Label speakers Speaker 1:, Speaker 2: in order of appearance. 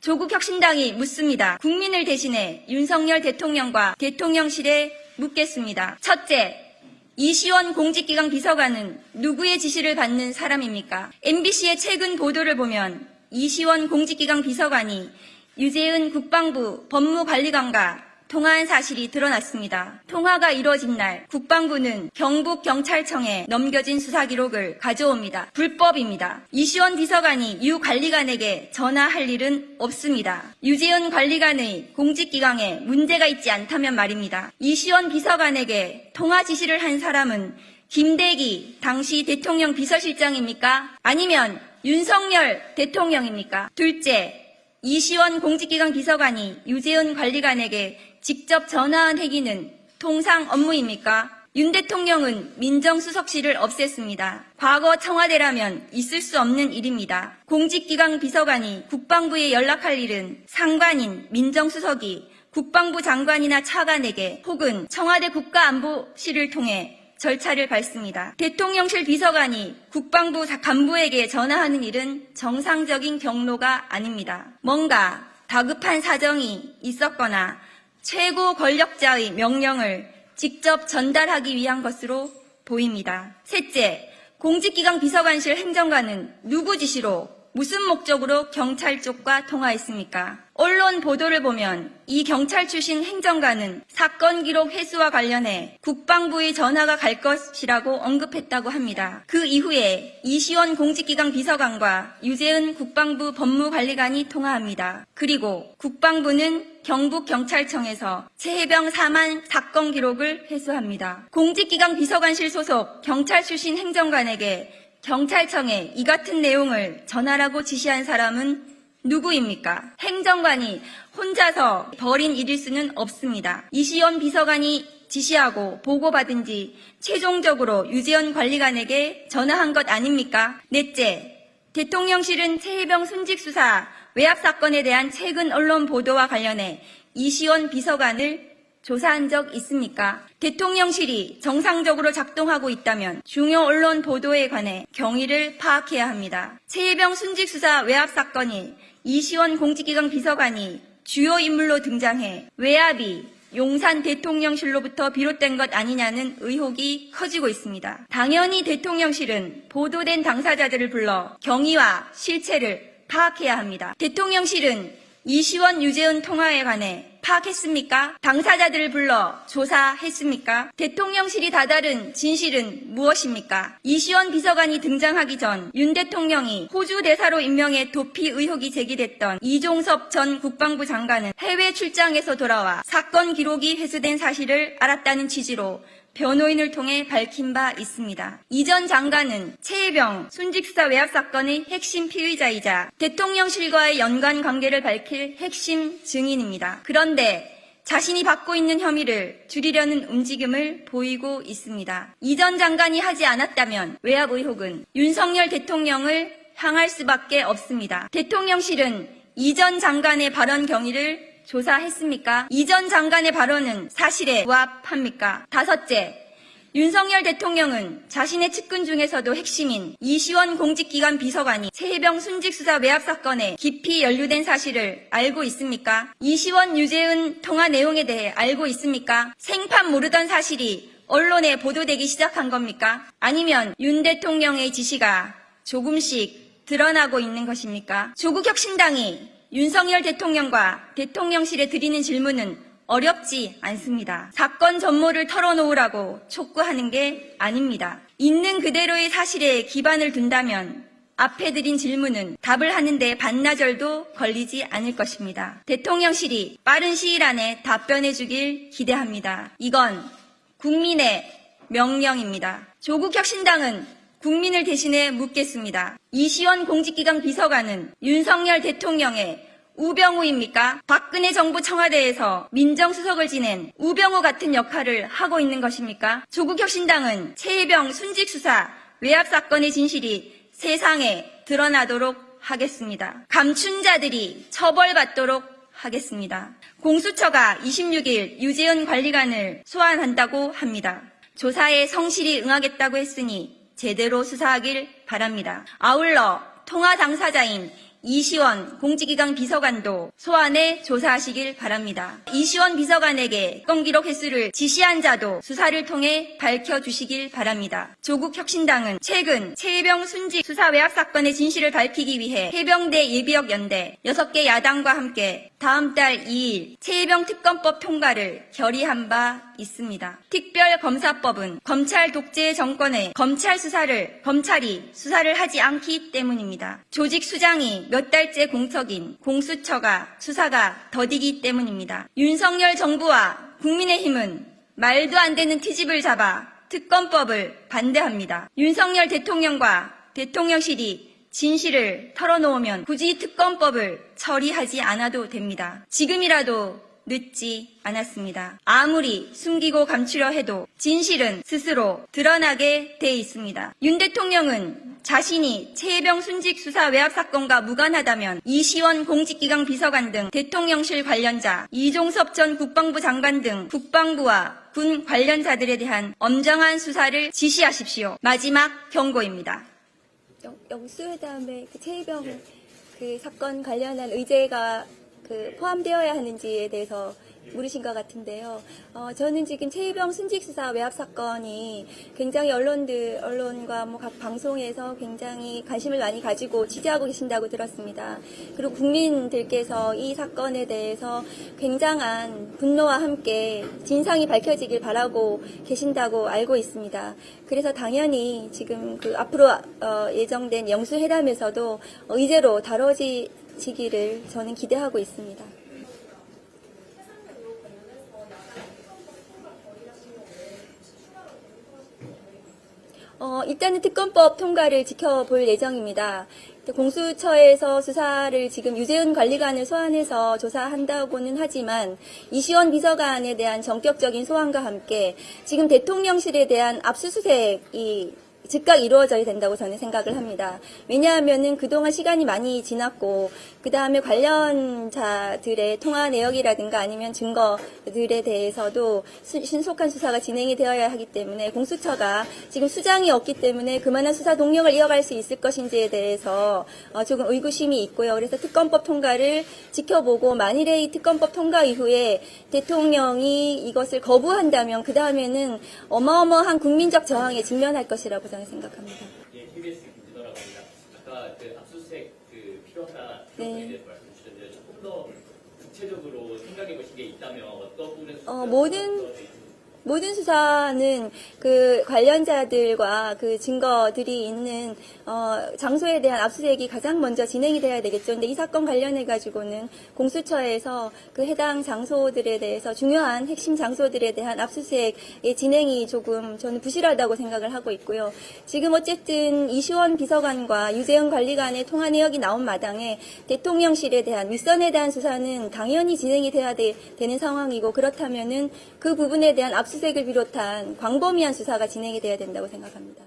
Speaker 1: 조국혁신당이 묻습니다. 국민을 대신해 윤석열 대통령과 대통령실에 묻겠습니다. 첫째, 이시원 공직기강 비서관은 누구의 지시를 받는 사람입니까? MBC의 최근 보도를 보면 이시원 공직기강 비서관이 유재은 국방부 법무관리관과 통화한 사실이 드러났습니다. 통화가 이루어진 날 국방부는 경북경찰청에 넘겨진 수사 기록을 가져옵니다. 불법입니다. 이시원 비서관이 유 관리관에게 전화할 일은 없습니다. 유재은 관리관의 공직기강에 문제가 있지 않다면 말입니다. 이시원 비서관에게 통화 지시를 한 사람은 김대기 당시 대통령 비서실장입니까? 아니면 윤석열 대통령입니까? 둘째, 이시원 공직기강 비서관이 유재은 관리관에게 직접 전화한 행위는 통상 업무입니까? 윤 대통령은 민정수석실을 없앴습니다. 과거 청와대라면 있을 수 없는 일입니다. 공직기강 비서관이 국방부에 연락할 일은 상관인 민정수석이 국방부 장관이나 차관에게 혹은 청와대 국가안보실을 통해 절차를 밟습니다. 대통령실 비서관이 국방부 간부에게 전화하는 일은 정상적인 경로가 아닙니다. 뭔가 다급한 사정이 있었거나 최고 권력자의 명령을 직접 전달하기 위한 것으로 보입니다. 셋째, 공직기강 비서관실 행정관은 누구 지시로 무슨 목적으로 경찰 쪽과 통화했습니까? 언론 보도를 보면 이 경찰 출신 행정관은 사건 기록 회수와 관련해 국방부의 전화가 갈 것이라고 언급했다고 합니다. 그 이후에 이시원 공직기강 비서관과 유재은 국방부 법무관리관이 통화합니다. 그리고 국방부는 경북경찰청에서 최혜병 사망 사건 기록을 회수합니다. 공직기강 비서관실 소속 경찰 출신 행정관에게 경찰청에 이 같은 내용을 전하라고 지시한 사람은 누구입니까? 행정관이 혼자서 벌인 일일 수는 없습니다. 이시원 비서관이 지시하고 보고받은 뒤 최종적으로 유재은 관리관에게 전화한 것 아닙니까? 넷째, 대통령실은 최혜병 순직수사 외압 사건에 대한 최근 언론 보도와 관련해 이시원 비서관을 조사한 적 있습니까? 대통령실이 정상적으로 작동하고 있다면 중요 언론 보도에 관해 경위를 파악해야 합니다. 최혜병 순직수사 외압 사건이 이시원 공직기강 비서관이 주요 인물로 등장해 외압이 용산 대통령실로부터 비롯된 것 아니냐는 의혹이 커지고 있습니다. 당연히 대통령실은 보도된 당사자들을 불러 경위와 실체를 파악해야 합니다. 대통령실은 이시원 유재은 통화에 관해 파악했습니까? 당사자들을 불러 조사했습니까? 대통령실이 다다른 진실은 무엇입니까? 이시원 비서관이 등장하기 전 윤 대통령이 호주 대사로 임명해 도피 의혹이 제기됐던 이종섭 전 국방부 장관은 해외 출장에서 돌아와 사건 기록이 회수된 사실을 알았다는 취지로 변호인을 통해 밝힌 바 있습니다. 이 전 장관은 최혜병 순직수사 외압 사건의 핵심 피의자이자 대통령실과의 연관 관계를 밝힐 핵심 증인입니다. 그런데 자신이 받고 있는 혐의를 줄이려는 움직임을 보이고 있습니다. 이 전 장관이 하지 않았다면 외압 의혹은 윤석열 대통령을 향할 수밖에 없습니다. 대통령실은 이 전 장관의 발언 경위를 조사했습니까? 이 전 장관의 발언은 사실에 부합합니까? 다섯째, 윤석열 대통령은 자신의 측근 중에서도 핵심인 이시원 공직기관 비서관이 최혜병 순직수사 외압 사건에 깊이 연루된 사실을 알고 있습니까? 이시원 유재은 통화 내용에 대해 알고 있습니까? 생판 모르던 사실이 언론에 보도되기 시작한 겁니까? 아니면 윤 대통령의 지시가 조금씩 드러나고 있는 것입니까? 조국혁신당이 윤석열 대통령과 대통령실에 드리는 질문은 어렵지 않습니다. 사건 전모를 털어놓으라고 촉구하는 게 아닙니다. 있는 그대로의 사실에 기반을 둔다면 앞에 드린 질문은 답을 하는데 반나절도 걸리지 않을 것입니다. 대통령실이 빠른 시일 안에 답변해 주길 기대합니다. 이건 국민의 명령입니다. 조국혁신당은 국민을 대신해 묻겠습니다. 이시원 공직기강 비서관은 윤석열 대통령의 우병우입니까? 박근혜 정부 청와대에서 민정수석을 지낸 우병우 같은 역할을 하고 있는 것입니까? 조국혁신당은 최혜병 순직수사 외압 사건의 진실이 세상에 드러나도록 하겠습니다. 감춘 자들이 처벌받도록 하겠습니다. 공수처가 26일 유재은 관리관을 소환한다고 합니다. 조사에 성실히 응하겠다고 했으니 제대로 수사하길 바랍니다. 아울러 통화 당사자인 이시원 공직기강 비서관도 소환해 조사하시길 바랍니다. 이시원 비서관에게 건기록 횟수를 지시한 자도 수사를 통해 밝혀주시길 바랍니다. 조국혁신당은 최근 최혜병 순직 수사 외압 사건의 진실을 밝히기 위해 해병대 예비역 연대 6개 야당과 함께 다음 달 2일 최혜병 특검법 통과를 결의한 바 있습니다. 특별검사법은 검찰 독재 정권의 검찰이 수사를 하지 않기 때문입니다. 조직 수장이 몇 달째 공석인 공수처가 수사가 더디기 때문입니다. 윤석열 정부와 국민의힘은 말도 안 되는 트집을 잡아 특검법을 반대합니다. 윤석열 대통령과 대통령실이 진실을 털어놓으면 굳이 특검법을 처리하지 않아도 됩니다. 지금이라도 늦지 않았습니다. 아무리 숨기고 감추려 해도 진실은 스스로 드러나게 돼 있습니다. 윤 대통령은 자신이 최혜병 순직 수사 외압 사건과 무관하다면 이시원 공직기강 비서관 등 대통령실 관련자, 이종섭 전 국방부 장관 등 국방부와 군 관련자들에 대한 엄정한 수사를 지시하십시오. 마지막 경고입니다.
Speaker 2: 영수회담에 최혜병 사건 관련한 의제가 포함되어야 하는지에 대해서 물으신 것 같은데요. 저는 지금 최혜병 순직 수사 외압 사건이 굉장히 언론과 각 방송에서 굉장히 관심을 많이 가지고 취재하고 계신다고 들었습니다. 그리고 국민들께서 이 사건에 대해서 굉장한 분노와 함께 진상이 밝혀지길 바라고 계신다고 알고 있습니다. 그래서 당연히 지금 앞으로 예정된 영수회담에서도 의제로 다뤄지기를 저는 기대하고 있습니다. 일단은 특검법 통과를 지켜볼 예정입니다. 공수처에서 수사를 지금 유재훈 관리관을 소환해서 조사한다고는 하지만 이시원 비서관에 대한 전격적인 소환과 함께 지금 대통령실에 대한 압수수색이 즉각 이루어져야 된다고 저는 생각을 합니다. 왜냐하면은 그동안 시간이 많이 지났고 그 다음에 관련자들의 통화 내역이라든가 아니면 증거들에 대해서도 신속한 수사가 진행이 되어야 하기 때문에 공수처가 지금 수장이 없기 때문에 그만한 수사 동력을 이어갈 수 있을 것인지에 대해서 조금 의구심이 있고요. 그래서 특검법 통과를 지켜보고 만일에 이 특검법 통과 이후에 대통령이 이것을 거부한다면 그 다음에는 어마어마한 국민적 저항에 직면할 것이라고 저는 생각합니다.
Speaker 3: 예, KBS 김진호라고 합니다. 아까 압수수색 필요하다 그런 부분에 대해서 말씀 주셨는데 조금 더 구체적으로 생각해 보신 게 있다면 어떤 부분에서
Speaker 2: 모든 수사는 그 관련자들과 그 증거들이 있는 장소에 대한 압수수색이 가장 먼저 진행이 돼야 되겠죠. 근데 이 사건 관련해 가지고는 공수처에서 그 해당 장소들에 대해서 중요한 핵심 장소들에 대한 압수수색의 진행이 조금 저는 부실하다고 생각을 하고 있고요. 지금 어쨌든 이시원 비서관과 유재훈 관리관의 통화 내역이 나온 마당에 대통령실에 대한 윗선에 대한 수사는 당연히 진행이 돼야 되는 상황이고 그렇다면은 그 부분에 대한 압수수색을 비롯한 광범위한 수사가 진행이 돼야 된다고 생각합니다.